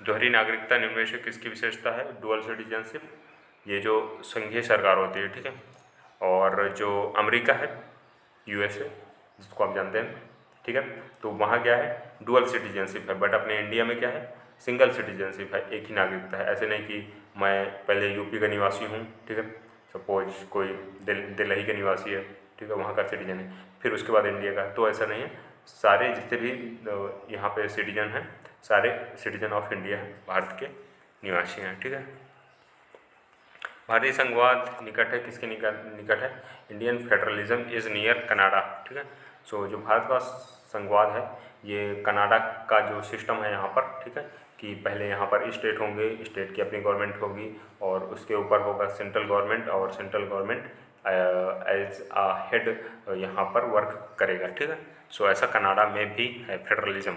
दोहरी नागरिकता निम्न में से किसकी विशेषता है? डुअल सिटीजनशिप, ये जो संघीय सरकार होती है, ठीक है। और जो अमेरिका है, यूएसए, जिसको आप जानते हैं, ठीक है, तो वहाँ क्या है? डुअल सिटीजनशिप है। बट अपने इंडिया में क्या है? सिंगल सिटीजनशिप है, एक ही नागरिकता है। ऐसे नहीं कि मैं पहले यूपी का निवासी हूँ, ठीक है, सपोज कोई दिल्ली का निवासी है, ठीक है, वहाँ का सिटीजन है, फिर उसके बाद इंडिया का, तो ऐसा नहीं है। सारे जितने भी यहाँ पे सिटीजन हैं, सारे सिटीजन ऑफ इंडिया हैं, भारत के निवासी हैं, ठीक है। भारतीय संघवाद निकट है, किसके निकट है? Indian federalism is near Canada, ठीक है। सो जो भारत का संघवाद है, ये कनाडा का जो सिस्टम है यहाँ पर, ठीक है, कि पहले यहाँ पर स्टेट होंगे, स्टेट की अपनी गवर्नमेंट होगी, और उसके ऊपर होगा सेंट्रल गवर्नमेंट, और सेंट्रल गवर्नमेंट एज आ हेड यहाँ पर वर्क करेगा, ठीक है। सो ऐसा कनाडा में भी है फेडरलिज्म।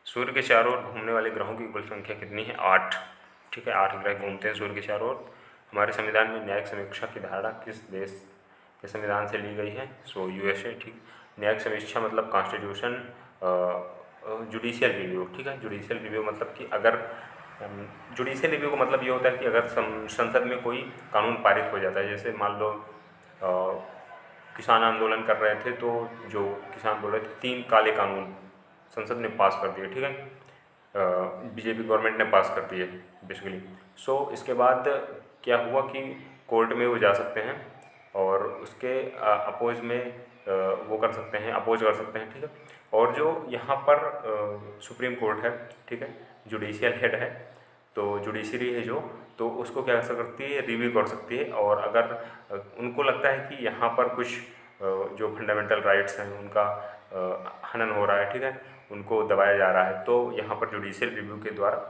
सूर्य के चारों ओर घूमने वाले ग्रहों की कुल संख्या कितनी है? 8, ठीक है, 8 ग्रह घूमते हैं सूर्य के चारों ओर। हमारे संविधान में न्यायिक समीक्षा की धारणा किस देश के संविधान से ली गई है? सो यूएसए, ठीक। न्यायिक समीक्षा मतलब कॉन्स्टिट्यूशन, जुडिशियल रिव्यू, ठीक है। जुडिशियल रिव्यू मतलब कि अगर जुडिशियल रिव्यू का मतलब ये होता है कि अगर संसद में कोई कानून पारित हो जाता है, जैसे मान लो किसान आंदोलन कर रहे थे, तो जो किसान बोल रहे थे 3 काले कानून संसद ने पास कर दिए, ठीक है, बीजेपी गवर्नमेंट ने पास कर दिए बेसिकली। सो इसके बाद क्या हुआ कि कोर्ट में वो जा सकते हैं और उसके अपोज में वो कर सकते हैं, अपोज कर सकते हैं, ठीक है। और जो यहाँ पर सुप्रीम कोर्ट है, ठीक है, जुडिशियल हेड है, तो जुडिशरी है जो, तो उसको क्या कर सकती है? रिव्यू कर सकती है। और अगर उनको लगता है कि यहाँ पर कुछ जो फंडामेंटल राइट्स हैं उनका हनन हो रहा है, ठीक है, उनको दबाया जा रहा है, तो यहाँ पर जुडिशियल रिव्यू के द्वारा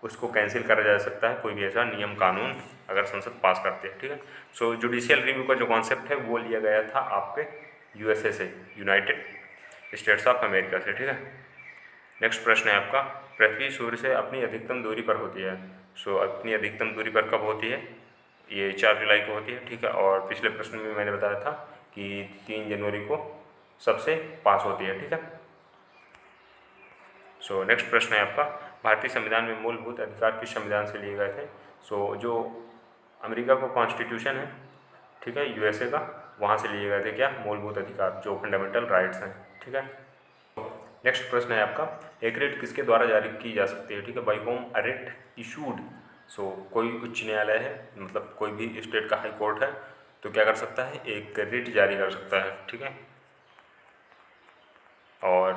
उसको कैंसिल करा जा सकता है, कोई भी ऐसा नियम कानून अगर संसद पास करती है, ठीक है। सो जुडिशियल रिव्यू का जो कॉन्सेप्ट है वो लिया गया था आपके यूएसए से, यूनाइटेड स्टेट्स ऑफ अमेरिका से, ठीक है। नेक्स्ट प्रश्न है आपका, पृथ्वी सूर्य से अपनी अधिकतम दूरी पर होती है। सो अपनी अधिकतम दूरी पर कब होती है? ये 4 जुलाई को होती है, ठीक है। और पिछले प्रश्न में मैंने बताया था कि 3 जनवरी को सबसे पास होती है, ठीक है। सो नेक्स्ट प्रश्न है आपका, भारतीय संविधान में मूलभूत अधिकार किस संविधान से लिए गए थे? सो जो अमेरिका का कॉन्स्टिट्यूशन है, ठीक है, यूएसए का, वहाँ से लिए गए थे क्या? मूलभूत अधिकार, जो फंडामेंटल राइट्स हैं, ठीक है। नेक्स्ट प्रश्न है आपका, एक रिट किसके द्वारा जारी की जा सकती है? ठीक है, by whom a writ issued. So कोई उच्च न्यायालय है, मतलब कोई भी स्टेट का हाई कोर्ट है, तो क्या कर सकता है? एक रिट जारी कर सकता है, ठीक है। और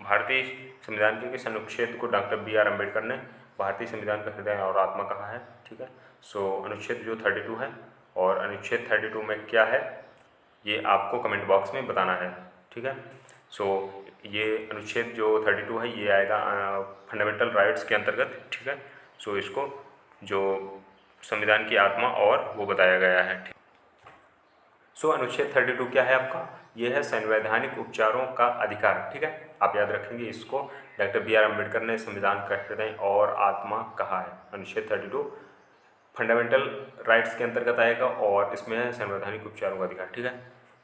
भारतीय संविधान के किस अनुच्छेद को डॉक्टर बी.आर. अम्बेडकर ने भारतीय संविधान का हृदय और आत्मा कहा है? ठीक है, सो अनुच्छेद जो 32 है, और अनुच्छेद 32 में क्या है ये आपको कमेंट बॉक्स में बताना है, ठीक है। सो ये अनुच्छेद जो 32 है ये आएगा फंडामेंटल राइट्स के अंतर्गत, ठीक है। सो इसको जो संविधान की आत्मा और वो बताया गया है, ठीक। सो अनुच्छेद 32 क्या है आपका? ये है संवैधानिक उपचारों का अधिकार, ठीक है, आप याद रखेंगे इसको। Doctor B R. अम्बेडकर ने संविधान का हृदय और आत्मा कहा है। अनुच्छेद 32 फंडामेंटल राइट्स के अंतर्गत आएगा, और इसमें है संवैधानिक उपचारों का अधिकार, ठीक है।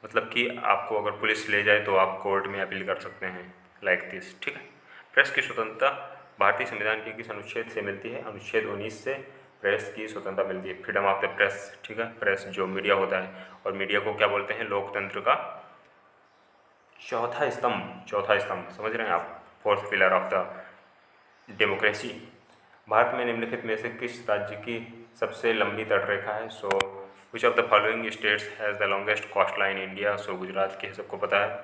मतलब कि आपको अगर पुलिस ले जाए तो आप कोर्ट में अपील कर सकते हैं, लाइक दिस, ठीक है। प्रेस की स्वतंत्रता भारतीय संविधान के किस अनुच्छेद से मिलती है? अनुच्छेद 19 से प्रेस की स्वतंत्रता मिलती है, फ्रीडम ऑफ द प्रेस, ठीक है। प्रेस जो मीडिया होता है, और मीडिया को क्या बोलते हैं? लोकतंत्र का चौथा स्तंभ, चौथा स्तंभ, समझ रहे हैं आप? Fourth pillar of the democracy. Bharat में निम्नलिखित में से किस राज्य की सबसे लंबी तटरेखा है? So which of the following states has the longest coastline India? So Gujarat की सबको पता है।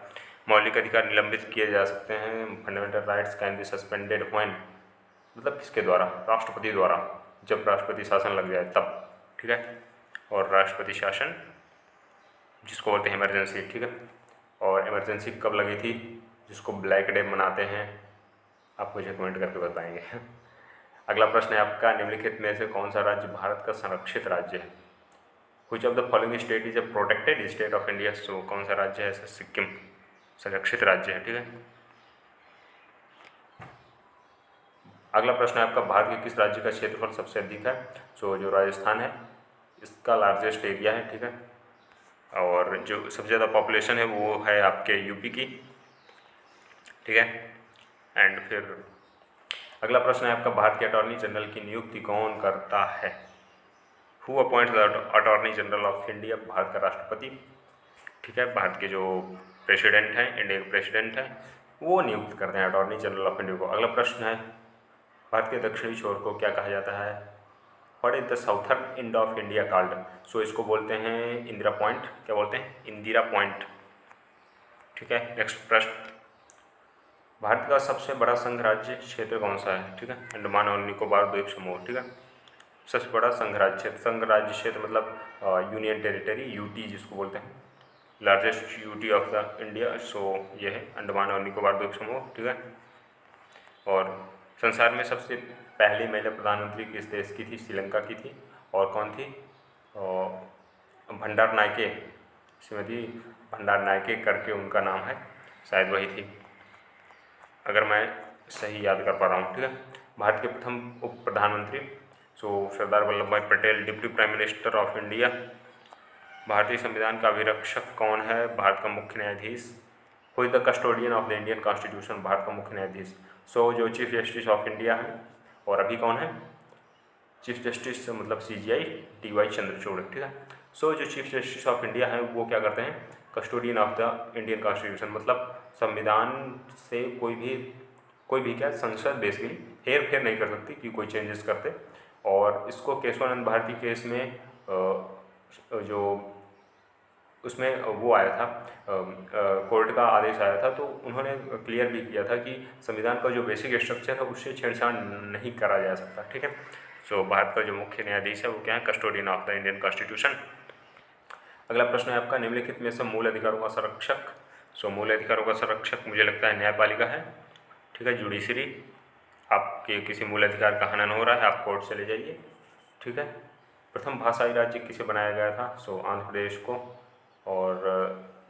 मौलिक अधिकार निलंबित किए जा सकते हैं, fundamental rights can be suspended when, मतलब किसके द्वारा? राष्ट्रपति द्वारा, जब राष्ट्रपति शासन लग जाए तब, ठीक है। और राष्ट्रपति शासन जिसको बोलते हैं इमरजेंसी, ठीक है। और इमरजेंसी कब लगी थी, जिसको ब्लैक डे मनाते हैं, आप मुझे कमेंट करके बताएंगे। अगला प्रश्न है आपका, निम्नलिखित में से कौन सा राज्य भारत का संरक्षित राज्य है? Which of the following state is a protected state of India? So कौन सा राज्य है ऐसा? सिक्किम संरक्षित राज्य है, ठीक है। अगला प्रश्न है आपका, भारत के किस राज्य का क्षेत्रफल सबसे अधिक है? सो जो राजस्थान है इसका लार्जेस्ट एरिया है, ठीक है। और जो सबसे ज़्यादा पॉपुलेशन है वो है आपके यूपी की, ठीक है। एंड फिर अगला प्रश्न है आपका, भारत के अटॉर्नी जनरल की नियुक्ति कौन करता है? Who appoints the attorney general of India? Bharat का राष्ट्रपति, ठीक है, भारत के जो प्रेसिडेंट हैं, इंडिया के प्रेसिडेंट हैं, वो नियुक्त करते हैं अटॉर्नी जनरल ऑफ इंडिया को। अगला प्रश्न है, भारत के दक्षिणी छोर को क्या कहा जाता है? What is the southern end of India called? So इसको बोलते हैं इंदिरा पॉइंट। क्या बोलते हैं? इंदिरा पॉइंट, ठीक है। नेक्स्ट प्रश्न, भारत का सबसे बड़ा संघ राज्य क्षेत्र कौन सा है? ठीक है, अंडमान और निकोबार द्वीप समूह, ठीक है। सबसे बड़ा संघ राज्य क्षेत्र, संघ राज्य क्षेत्र मतलब यूनियन टेरिटरी, यूटी जिसको बोलते हैं, largest UT of the India. So ये है अंडमान और निकोबार द्वीप समूह, ठीक है। और संसार में सबसे पहली महिला प्रधानमंत्री किस देश की थी? श्रीलंका की थी। और कौन थी? भंडार नायके, श्रीमती भंडार नायके करके उनका नाम है, शायद वही थी, अगर मैं सही याद कर पा रहा हूँ, ठीक है। भारत के प्रथम उप प्रधानमंत्री, सो सरदार वल्लभ भाई Patel, deputy prime minister of India. भारतीय संविधान का अभिरक्षक कौन है? भारत का मुख्य न्यायाधीश। Who is the custodian of the Indian constitution? Bharat का मुख्य न्यायाधीश। सो जो चीफ जस्टिस ऑफ इंडिया है और अभी कौन है चीफ जस्टिस, मतलब CJI TY चंद्रचूड़, ठीक है। सो जो चीफ जस्टिस ऑफ इंडिया है वो क्या करते हैं? Custodian of the Indian constitution, मतलब संविधान से कोई भी क्या संसद बेसिकली हेर फेर नहीं कर सकती कि कोई चेंजेस करते। और इसको केशवानंद भारती केस में जो उसमें वो आया था, कोर्ट का आदेश आया था, तो उन्होंने क्लियर भी किया था कि संविधान का जो बेसिक स्ट्रक्चर है उससे छेड़छाड़ नहीं करा जा सकता, ठीक है। सो भारत का जो मुख्य न्यायाधीश है वो क्या है? Custodian of the Indian constitution. अगला प्रश्न है आपका, निम्नलिखित में से मूल अधिकारों का संरक्षक। सो मूल अधिकारों का संरक्षक मुझे लगता है न्यायपालिका है, ठीक है, जुडिशरी। आपके किसी मूल अधिकार का हनन हो रहा है, आप कोर्ट चले जाइए, ठीक है। प्रथम भाषाई राज्य किसे बनाया गया था? सो आंध्र प्रदेश को। और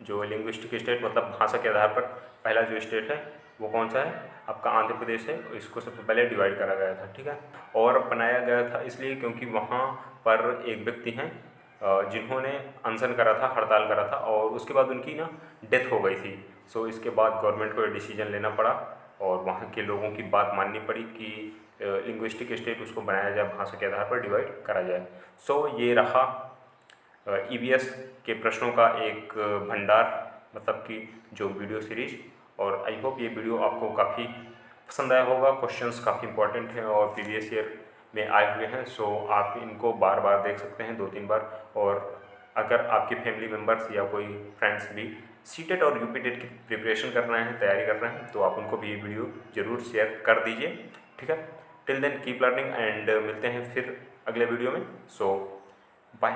जो लिंग्विस्टिक स्टेट मतलब भाषा के आधार पर पहला जो स्टेट है वो कौन सा है? आपका आंध्र प्रदेश है। इसको सबसे पहले डिवाइड करा गया था, ठीक है। और बनाया गया था इसलिए क्योंकि वहाँ पर एक व्यक्ति हैं जिन्होंने अनशन करा था, हड़ताल करा था, और उसके बाद उनकी ना डेथ हो गई थी। सो इसके बाद गवर्नमेंट को ये डिसीजन लेना पड़ा और वहाँ के लोगों की बात माननी पड़ी कि लिंग्विस्टिक स्टेट उसको बनाया जाए, भाषा के आधार पर डिवाइड करा जाए। सो ये रहा EVS के प्रश्नों का एक भंडार, मतलब कि जो वीडियो सीरीज। और आई होप ये वीडियो आपको काफ़ी पसंद आया होगा। क्वेश्चंस काफ़ी इंपॉर्टेंट हैं और प्रीवियस ईयर में आए हुए हैं। सो आप इनको बार बार देख सकते हैं, 2-3 बार। और अगर आपके फैमिली मेम्बर्स या कोई फ्रेंड्स भी CTET और UPTET की प्रिपरेशन कर रहे हैं, तैयारी कर रहे हैं, तो आप उनको भी ये वीडियो ज़रूर शेयर कर दीजिए, ठीक है। Till then keep learning and मिलते हैं फिर अगले वीडियो में। So bye.